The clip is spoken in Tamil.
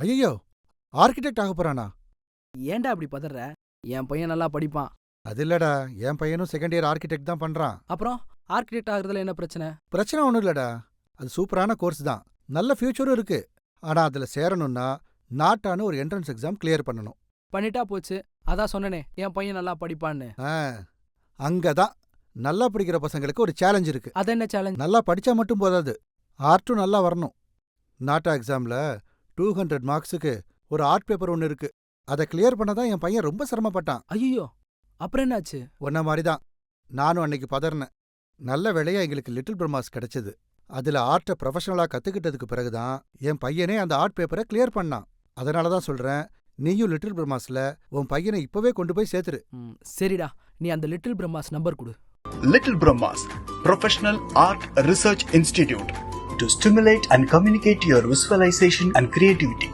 ஐயோ, ஆர்கிடெக்ட் ஆக போறானா? ஏன்டா அப்படி பதற? என் பையன் நல்லா படிப்பான். அது இல்லடா, என் பையனும் செகண்ட் இயர் ஆர்கிடெக்ட் தான் பண்றான். அப்புறம் ஆர்கிடெக்ட் ஆகுறதுல என்ன பிரச்சனை? பிரச்சனை ஒன்றும் இல்லடா, அது சூப்பரான கோர்ஸ் தான், நல்ல ஃபியூச்சரும் இருக்கு. ஆனா அதுல சேரணும்னா நாட்டான்னு ஒரு என்ட்ரன்ஸ் எக்ஸாம் கிளியர் பண்ணணும். பண்ணிட்டா போச்சு. அதான் சொன்னனே என் பையன் நல்லா படிப்பான்னு. ஆ, அங்கதான் நல்லா படிக்கிற பசங்களுக்கு ஒரு சேலஞ்ச் இருக்கு. அது என்ன சேலஞ்ச்? நல்லா படிச்சா மட்டும் போதாது, ஆர்ட்டும் நல்லா வரணும். நாட்டா எக்ஸாம்ல 200 மார்க்ஸுக்கு ஒரு ஆர்ட் பேப்பர் ஒன்று இருக்கு. அதை கிளியர் பண்ண தான் என் பையன் ரொம்ப சிரமப்பட்டான். ஐயோ, அப்புறம் என்னாச்சு? உன்ன மாதிரி தான் நானும் அன்னைக்கு பதறினேன். நல்ல வேளையா எங்களுக்கு லிட்டில் பிரம்மாஸ் கிடைச்சது. அதுல ஆர்ட்டை ப்ரொஃபஷனலா கத்துக்கிட்டதுக்கு பிறகுதான் என் பையனே அந்த ஆர்ட் பேப்பரை கிளியர் பண்ணான். அதனால தான் சொல்றேன், நீயும் லிட்டில் பிரம்மாஸ்ல உன் பையனை இப்பவே கொண்டு போய் சேர்த்துரு. சரிடா, நீ அந்த லிட்டில் பிரம்மாஸ் நம்பர் கொடு. Little Brahmas, Professional Art Research Institute, to stimulate and communicate your visualization and creativity.